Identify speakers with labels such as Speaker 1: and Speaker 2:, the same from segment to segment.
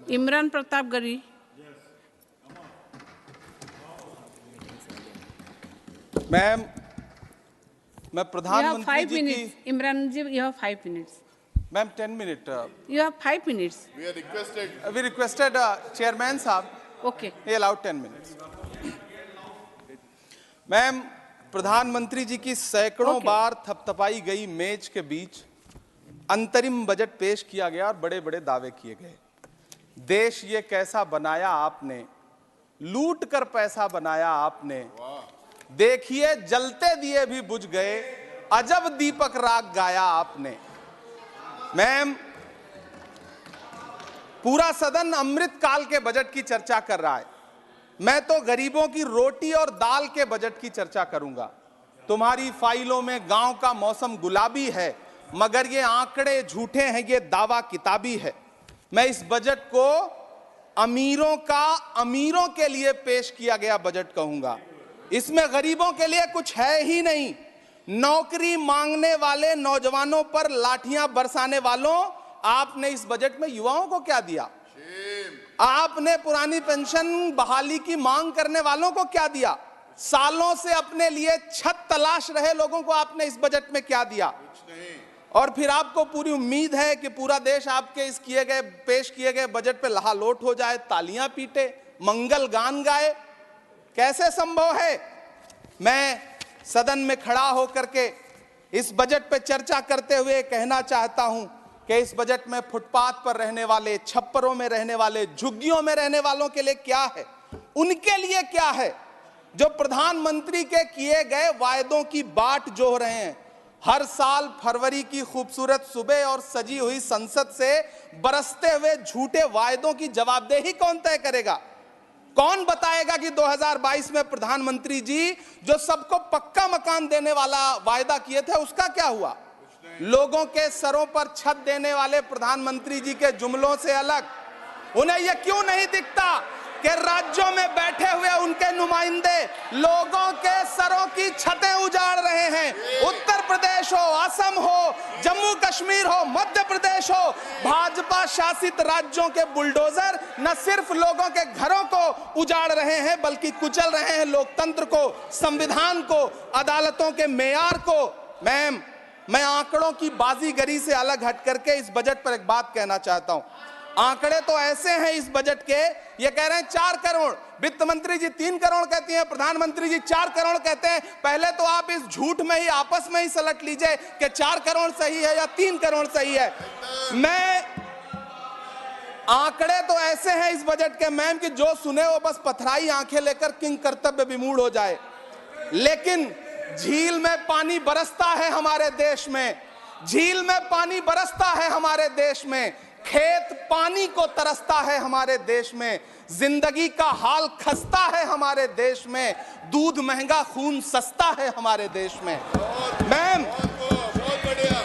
Speaker 1: इमरान प्रताप गरी।
Speaker 2: मैम, मैं प्रधानमंत्री जी की।
Speaker 1: इमरान जी, you have 5 minutes.
Speaker 2: Ma'am 10 minute.
Speaker 1: You have 5 minutes.
Speaker 2: We requested chairman साहब।
Speaker 1: Okay.
Speaker 2: He allowed 10 minutes. Ma'am, प्रधानमंत्री जी की सैकड़ों बार थपथपाई गई मेज के बीच अंतरिम बजट पेश किया गया और बड़े बड़े दावे किए गए। देश ये कैसा बनाया आपने, लूट कर पैसा बनाया आपने, देखिए जलते दिए भी बुझ गए, अजब दीपक राग गाया आपने। मैम, पूरा सदन अमृत काल के बजट की चर्चा कर रहा है, मैं तो गरीबों की रोटी और दाल के बजट की चर्चा करूंगा। तुम्हारी फाइलों में गांव का मौसम गुलाबी है, मगर ये आंकड़े झूठे हैं, ये दावा किताबी है। मैं इस बजट को अमीरों का अमीरों के लिए पेश किया गया बजट कहूंगा। इसमें गरीबों के लिए कुछ है ही नहीं। नौकरी मांगने वाले नौजवानों पर लाठियां बरसाने वालों, आपने इस बजट में युवाओं को क्या दिया? आपने पुरानी पेंशन बहाली की मांग करने वालों को क्या दिया? सालों से अपने लिए छत तलाश रहे लोगों को आपने इस बजट में क्या दिया? और फिर आपको पूरी उम्मीद है कि पूरा देश आपके इस पेश किए गए बजट पे लहालोट हो जाए, तालियां पीटे, मंगल गान गाए। कैसे संभव है? मैं सदन में खड़ा होकर के इस बजट पे चर्चा करते हुए कहना चाहता हूं कि इस बजट में फुटपाथ पर रहने वाले, छप्परों में रहने वाले, झुग्गियों में रहने वालों के लिए क्या है, उनके लिए क्या है जो प्रधानमंत्री के किए गए वायदों की बाट जोह रहे हैं। हर साल फरवरी की खूबसूरत सुबह और सजी हुई संसद से बरसते हुए झूठे वायदों की जवाबदेही कौन तय करेगा? कौन बताएगा कि 2022 में प्रधानमंत्री जी जो सबको पक्का मकान देने वाला वायदा किए थे उसका क्या हुआ? लोगों के सरों पर छत देने वाले प्रधानमंत्री जी के जुमलों से अलग उन्हें यह क्यों नहीं दिखता कि राज्यों में बैठे हुए उनके नुमाइंदे लोगों के सरों की छतें उजाड़ रहे हैं? उत्तर प्रदेश हो, असम हो, जम्मू कश्मीर हो, मध्य प्रदेश हो, भाजपा शासित राज्यों के बुलडोजर न सिर्फ लोगों के घरों को उजाड़ रहे हैं बल्कि कुचल रहे हैं लोकतंत्र को, संविधान को, अदालतों के मेयार को। मैम, मैं आंकड़ों की बाजीगरी से अलग हट करके इस बजट पर एक बात कहना चाहता हूं। आंकड़े तो ऐसे हैं इस बजट के, ये कह रहे हैं 4 करोड़, वित्त मंत्री जी 3 करोड़ कहती हैं, प्रधानमंत्री जी 4 करोड़ कहते हैं। पहले तो आप इस झूठ में ही आपस में ही सलट लीजिए कि 4 करोड़ सही है या 3 करोड़ सही है। मैं आंकड़े तो ऐसे हैं इस बजट के मैम कि जो सुने वो बस पथराई आंखें लेकर किंग कर्तव्य विमूढ़ हो जाए। लेकिन झील में पानी बरसता है हमारे देश में, झील में पानी बरसता है हमारे देश में, खेत पानी को तरसता है हमारे देश में, जिंदगी का हाल खस्ता है हमारे देश में, दूध महंगा खून सस्ता है हमारे देश में। मैम,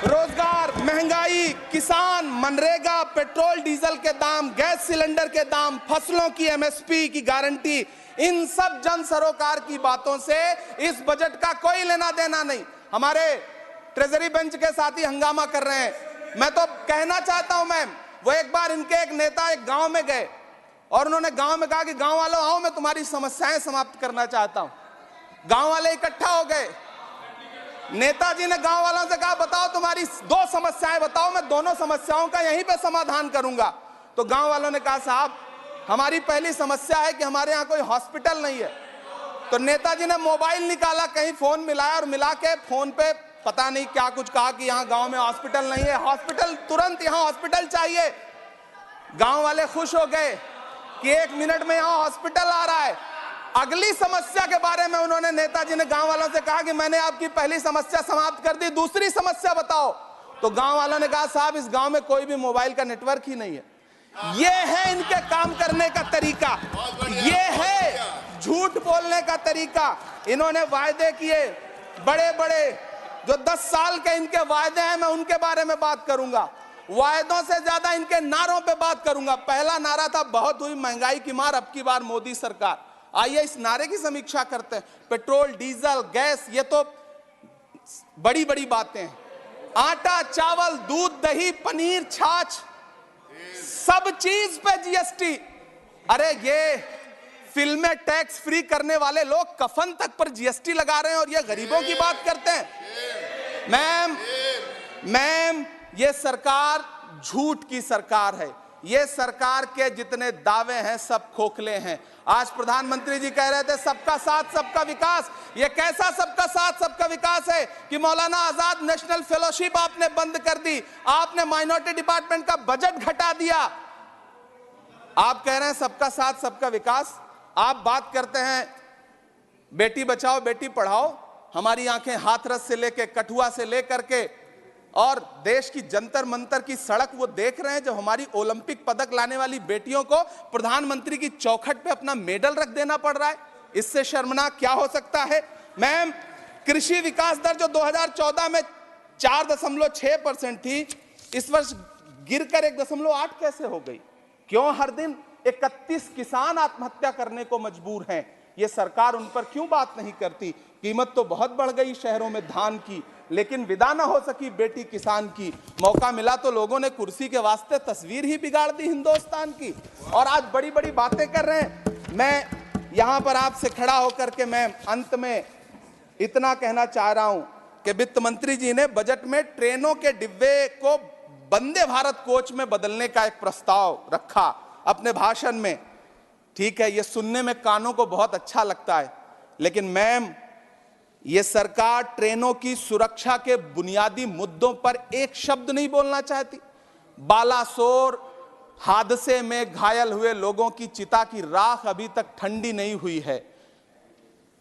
Speaker 2: रोजगार, महंगाई, किसान, मनरेगा, पेट्रोल डीजल के दाम, गैस सिलेंडर के दाम, फसलों की एमएसपी की गारंटी, इन सब जन सरोकार की बातों से इस बजट का कोई लेना देना नहीं। हमारे ट्रेजरी बेंच के साथी हंगामा कर रहे हैं। मैं तो कहना चाहता हूं मैम, वो एक बार इनके एक नेता एक गांव में गए और उन्होंने गांव में कहा कि गांव वालों आओ, मैं तुम्हारी समस्याएं समाप्त करना चाहता हूं। गांव वाले इकट्ठा हो गए। नेताजी ने गांव वालों से कहा बताओ तुम्हारी 2 समस्याएं बताओ, मैं दोनों समस्याओं का यहीं पे समाधान करूंगा। तो गांव वालों ने कहा साहब हमारी पहली समस्या है कि हमारे यहाँ कोई हॉस्पिटल नहीं है। तो नेताजी ने मोबाइल निकाला, कहीं फोन मिलाया और मिला के फोन पे पता नहीं क्या कुछ कहा कि यहाँ गांव में हॉस्पिटल नहीं है, हॉस्पिटल तुरंत, यहाँ हॉस्पिटल चाहिए। गांव वाले खुश हो गए कि 1 मिनट में यहाँ हॉस्पिटल आ रहा है। अगली समस्या के बारे में उन्होंने, नेताजी ने गांव वालों से कहा कि मैंने आपकी पहली समस्या समाप्त कर दी, दूसरी समस्या बताओ। तो गांव वालों ने कहा साहब इस गांव में कोई भी मोबाइल का नेटवर्क ही नहीं है। ये है इनके काम करने का तरीका, ये है झूठ बोलने का तरीका। इन्होंने वायदे किए बड़े बड़े, जो 10 साल के इनके वायदे हैं मैं उनके बारे में बात करूंगा। वायदों से ज्यादा इनके नारों पे बात करूंगा। पहला नारा था बहुत हुई महंगाई की मार, अब की बार मोदी सरकार। आइए इस नारे की समीक्षा करते हैं। पेट्रोल, डीजल, गैस, ये तो बड़ी बड़ी बातें हैं। आटा, चावल, दूध, दही, पनीर, छाछ, सब चीज पे जीएसटी। अरे ये फिल्में टैक्स फ्री करने वाले लोग कफन तक पर जीएसटी लगा रहे हैं और ये गरीबों की बात करते हैं। मैम ये सरकार झूठ की सरकार है। ये सरकार के जितने दावे हैं सब खोखले हैं। आज प्रधानमंत्री जी कह रहे थे सबका साथ सबका विकास। ये कैसा सबका साथ सबका विकास है कि मौलाना आजाद नेशनल फेलोशिप आपने बंद कर दी, आपने माइनॉरिटी डिपार्टमेंट का बजट घटा दिया। आप कह रहे हैं सबका साथ सबका विकास। आप बात करते हैं बेटी बचाओ बेटी पढ़ाओ। हमारी आंखें हाथरस से लेकर कठुआ से लेकर के और देश की जंतर मंतर की सड़क वो देख रहे हैं जब हमारी ओलंपिक पदक लाने वाली बेटियों को प्रधानमंत्री की चौखट पे अपना मेडल रख देना पड़ रहा है। इससे शर्मनाक क्या हो सकता है। मैम कृषि विकास दर जो 2014 में 4.6% थी, इस वर्ष गिरकर 1.8 कैसे हो गई? क्यों हर दिन 31 किसान आत्महत्या करने को मजबूर हैं? ये सरकार उन पर क्यों बात नहीं करती? कीमत तो बहुत बढ़ गई शहरों में धान की, लेकिन विदा ना हो सकी बेटी किसान की। मौका मिला तो लोगों ने कुर्सी के वास्ते तस्वीर ही बिगाड़ दी हिंदुस्तान की, और आज बड़ी बड़ी बातें कर रहे हैं। मैं यहां पर आपसे खड़ा होकर के मैं अंत में इतना कहना चाह रहा हूं कि वित्त मंत्री जी ने बजट में ट्रेनों के डिब्बे को वंदे भारत कोच में बदलने का एक प्रस्ताव रखा अपने भाषण में। ठीक है, ये सुनने में कानों को बहुत अच्छा लगता है, लेकिन मैम ये सरकार ट्रेनों की सुरक्षा के बुनियादी मुद्दों पर एक शब्द नहीं बोलना चाहती। बालासोर हादसे में घायल हुए लोगों की चिता की राख अभी तक ठंडी नहीं हुई है।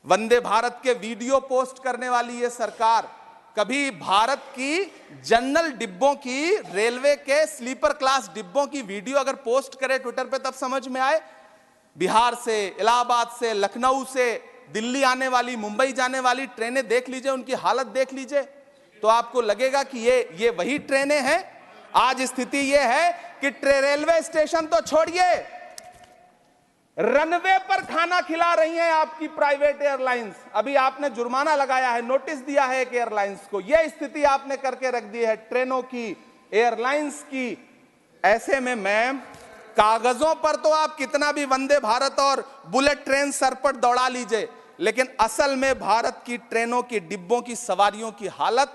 Speaker 2: वंदे भारत के वीडियो पोस्ट करने वाली ये सरकार कभी भारत की जनरल डिब्बों की, रेलवे के स्लीपर क्लास डिब्बों की वीडियो अगर पोस्ट करे ट्विटर पे तब समझ में आए। बिहार से, इलाहाबाद से, लखनऊ से दिल्ली आने वाली, मुंबई जाने वाली ट्रेनें देख लीजिए, उनकी हालत देख लीजिए, तो आपको लगेगा कि ये वही ट्रेनें हैं। आज स्थिति ये है कि रेलवे स्टेशन तो छोड़िए, रनवे पर खाना खिला रही हैं आपकी प्राइवेट एयरलाइंस। अभी आपने जुर्माना लगाया है, नोटिस दिया है एक एयरलाइंस को। यह स्थिति आपने करके रख दी है ट्रेनों की, एयरलाइंस की। ऐसे में मैम कागजों पर तो आप कितना भी वंदे भारत और बुलेट ट्रेन सर पर दौड़ा लीजिए, लेकिन असल में भारत की ट्रेनों की डिब्बों की सवारियों की हालत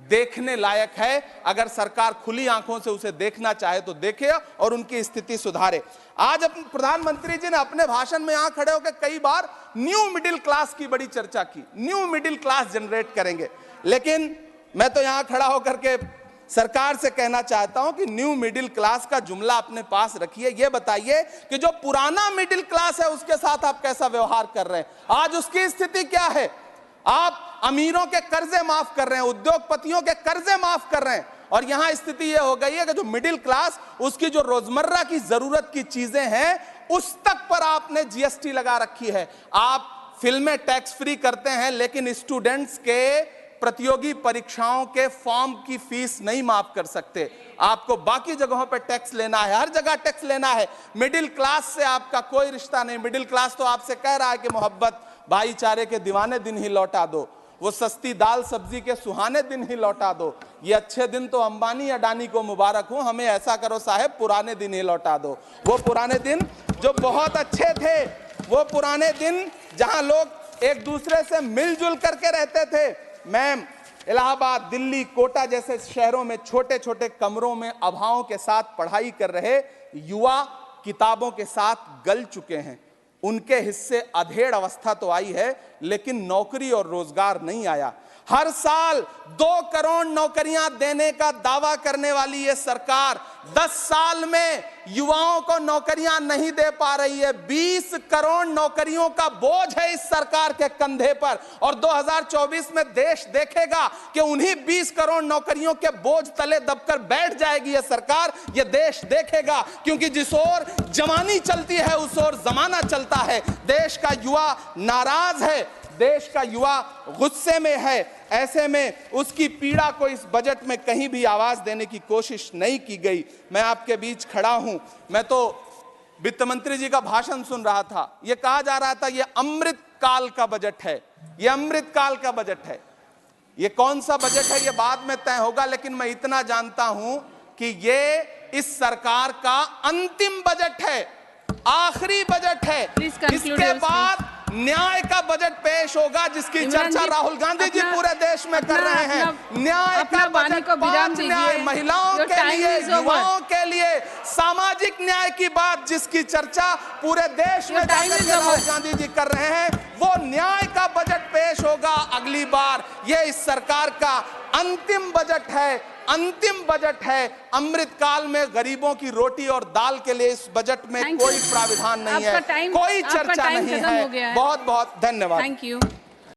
Speaker 2: देखने लायक है। अगर सरकार खुली आंखों से उसे देखना चाहे तो देखे और उनकी स्थिति सुधारे। आज प्रधानमंत्री जी ने अपने भाषण में यहां खड़े होकर कई बार न्यू मिडिल क्लास की बड़ी चर्चा की, न्यू मिडिल क्लास जनरेट करेंगे। लेकिन मैं तो यहां खड़ा होकर के सरकार से कहना चाहता हूं कि न्यू मिडिल क्लास का जुमला अपने पास रखिए। यह बताइए कि जो पुराना मिडिल क्लास है उसके साथ आप कैसा व्यवहार कर रहे हैं। आज उसकी स्थिति क्या है? आप अमीरों के कर्जे माफ कर रहे हैं, उद्योगपतियों के कर्जे माफ कर रहे हैं, और यहां स्थिति यह हो गई है कि जो मिडिल क्लास, उसकी जो रोजमर्रा की जरूरत की चीजें हैं उस तक पर आपने जीएसटी लगा रखी है। आप फिल्में टैक्स फ्री करते हैं, लेकिन स्टूडेंट्स के प्रतियोगी परीक्षाओं के फॉर्म की फीस नहीं माफ कर सकते। आपको बाकी जगहों पर टैक्स लेना है, हर जगह टैक्स लेना है। मिडिल क्लास से आपका कोई रिश्ता नहीं। मिडिल क्लास तो आपसे कह रहा है कि मोहब्बत भाईचारे के दीवाने दिन ही लौटा दो, वो सस्ती दाल सब्जी के सुहाने दिन ही लौटा दो। ये अच्छे दिन तो अंबानी अडानी को मुबारक हो, हमें ऐसा करो साहब पुराने दिन ही लौटा दो। वो पुराने दिन जो बहुत अच्छे थे, वो पुराने दिन जहां लोग एक दूसरे से मिलजुल करके रहते थे। मैम इलाहाबाद, दिल्ली, कोटा जैसे शहरों में छोटे छोटे कमरों में अभावों के साथ पढ़ाई कर रहे युवा किताबों के साथ गल चुके हैं। उनके हिस्से अधेड़ अवस्था तो आई है, लेकिन नौकरी और रोजगार नहीं आया। हर साल 2 करोड़ नौकरियां देने का दावा करने वाली ये सरकार 10 साल में युवाओं को नौकरियां नहीं दे पा रही है। 20 करोड़ नौकरियों का बोझ है इस सरकार के कंधे पर, और 2024 में देश देखेगा कि उन्हीं 20 करोड़ नौकरियों के बोझ तले दबकर बैठ जाएगी ये सरकार। ये देश देखेगा, क्योंकि जिस ओर जवानी चलती है उस ओर जमाना चलता है। देश का युवा नाराज है, देश का युवा गुस्से में है। ऐसे में उसकी पीड़ा को इस बजट में कहीं भी आवाज देने की कोशिश नहीं की गई। मैं आपके बीच खड़ा हूं, मैं तो वित्त मंत्री जी का भाषण सुन रहा था। यह कहा जा रहा था यह अमृत काल का बजट है, यह अमृत काल का बजट है। यह कौन सा बजट है यह बाद में तय होगा, लेकिन मैं इतना जानता हूं कि ये इस सरकार का अंतिम बजट है, आखिरी बजट है।
Speaker 1: Please conclude
Speaker 2: इसके
Speaker 1: your
Speaker 2: बाद न्याय का बजट पेश होगा, जिसकी
Speaker 1: इमरान
Speaker 2: चर्चा
Speaker 1: जी,
Speaker 2: राहुल गांधी जी पूरे देश में कर रहे हैं। न्याय का बजट, 5 न्याय महिलाओं के लिए, युवाओं के लिए, सामाजिक न्याय की बात जिसकी चर्चा पूरे देश में जाकर के राहुल गांधी जी कर रहे हैं, वो न्याय का बजट पेश होगा अगली बार। ये इस सरकार का अंतिम बजट है, अंतिम बजट है। अमृतकाल में गरीबों की रोटी और दाल के लिए इस बजट में कोई प्राविधान नहीं है, कोई चर्चा नहीं है। बहुत बहुत धन्यवाद।
Speaker 1: Thank you.